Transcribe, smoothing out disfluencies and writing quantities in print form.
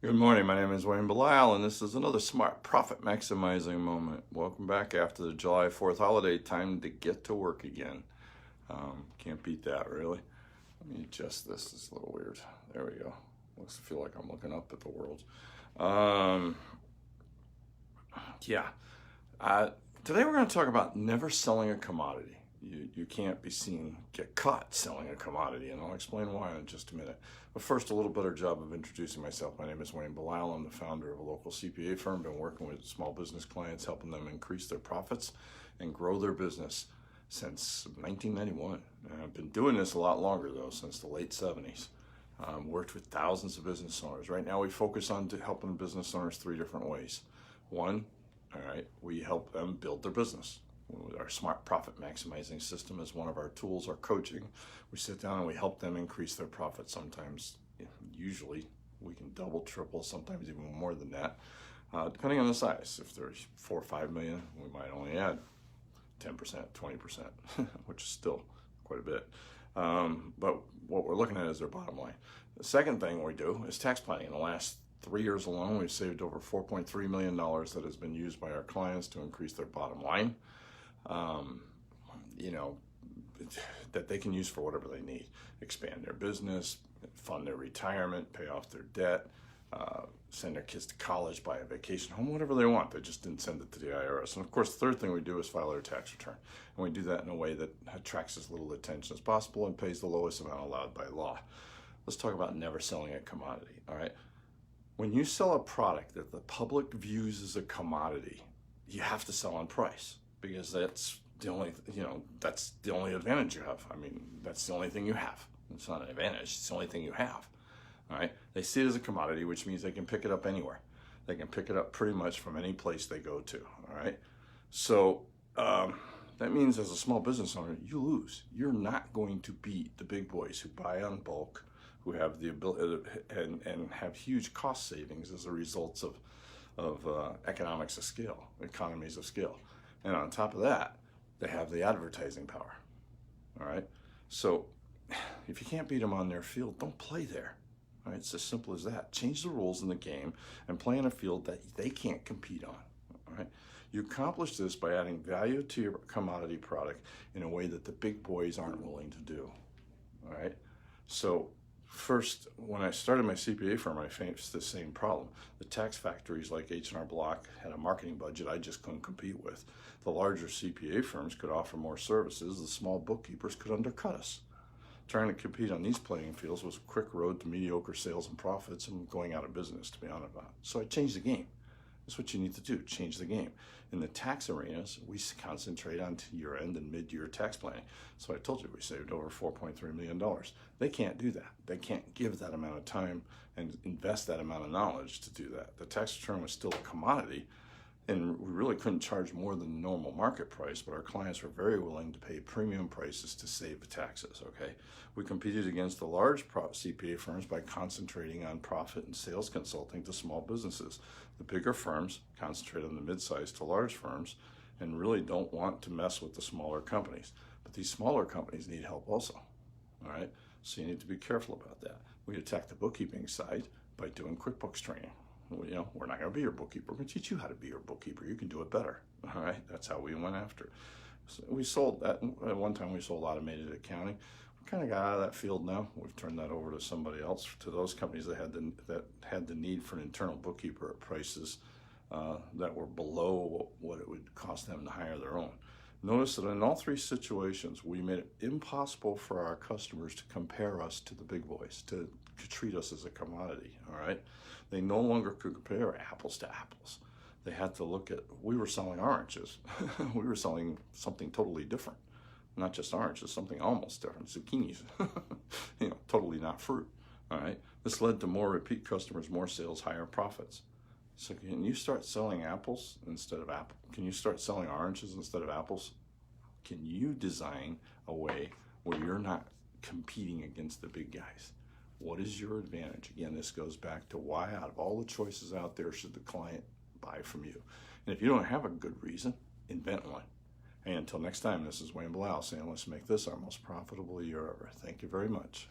Good morning. My name is Wayne Belisle, and this is another smart profit maximizing moment. Welcome back after the July 4th holiday. Time to get to work again. Can't beat that, really. Let me adjust this. It's a little weird. There we go. Looks to feel like I'm looking up at the world. Um, yeah. Today we're going to talk about never selling a commodity. You can't be seen get caught selling a commodity, and I'll explain why in just a minute. But first, a little better job of introducing myself. My name is Wayne Belisle. I'm the founder of a local CPA firm. Been working with small business clients, helping them increase their profits and grow their business since 1991. And I've been doing this a lot longer, though, since the late 70s. Worked with thousands of business owners. Right now, we focus on helping business owners three different ways. One, all right, we help them build their business. Our smart profit maximizing system is one of our tools, our coaching. We sit down and we help them increase their profits. Sometimes, usually, we can double, triple, sometimes even more than that, depending on the size. If there's 4 or 5 million, we might only add 10%, 20%, which is still quite a bit. But what we're looking at is their bottom line. The second thing we do is tax planning. In the last 3 years alone, we've saved over $4.3 million that has been used by our clients to increase their bottom line. You know, that they can use for whatever they need. Expand their business, fund their retirement, pay off their debt, send their kids to college, buy a vacation home, whatever they want. They just didn't send it to the IRS. And of course, the third thing we do is file their tax return. And we do that in a way that attracts as little attention as possible and pays the lowest amount allowed by law. Let's talk about never selling a commodity, all right? When you sell a product that the public views as a commodity, you have to sell on price, because that's the only, that's the only advantage you have. I mean, that's the only thing you have. It's not an advantage, it's the only thing you have. All right. They see it as a commodity, which means they can pick it up anywhere. They can pick it up pretty much from any place they go to. All right. So that means as a small business owner, you lose. You're not going to beat the big boys who buy on bulk, who have the ability and have huge cost savings as a result of economics of scale, economies of scale. And on top of that, they have the advertising power. All right. So if you can't beat them on their field, don't play there. All right. It's as simple as that. Change the rules in the game and play in a field that they can't compete on. All right. You accomplish this by adding value to your commodity product in a way that the big boys aren't willing to do. All right. So first, when I started my CPA firm, I faced the same problem. The tax factories like H&R Block had a marketing budget I just couldn't compete with. The larger CPA firms could offer more services. The small bookkeepers could undercut us. Trying to compete on these playing fields was a quick road to mediocre sales and profits and going out of business, to be honest about it. So I changed the game. That's what you need to do, change the game. In the tax arenas, we concentrate on year-end and mid-year tax planning. So I told you we saved over $4.3 million. They can't do that. They can't give that amount of time and invest that amount of knowledge to do that. The tax return was still a commodity, and we really couldn't charge more than the normal market price, but our clients were very willing to pay premium prices to save the taxes, okay? We competed against the large CPA firms by concentrating on profit and sales consulting to small businesses. The bigger firms concentrate on the mid-sized to large firms and really don't want to mess with the smaller companies. But these smaller companies need help also, all right? So you need to be careful about that. We attack the bookkeeping side by doing QuickBooks training. We're not going to be your bookkeeper. We're going to teach you how to be your bookkeeper. You can do it better. All right. That's how we went after. So we sold that. At one time, we sold automated accounting. We kind of got out of that field now. We've turned that over to somebody else, to those companies that had the need for an internal bookkeeper at prices that were below what it would cost them to hire their own. Notice that in all three situations, we made it impossible for our customers to compare us to the big boys, to treat us as a commodity, all right? They no longer could compare apples to apples. They had to look at, we were selling oranges. We were selling something totally different. Not just oranges, something almost different, zucchinis, totally not fruit, all right? This led to more repeat customers, more sales, higher profits. So can you start selling apples instead of apples? Can you start selling oranges instead of apples? Can you design a way where you're not competing against the big guys? What is your advantage? Again, this goes back to why out of all the choices out there should the client buy from you? And if you don't have a good reason, invent one. And until next time, this is Wayne Belisle saying, let's make this our most profitable year ever. Thank you very much.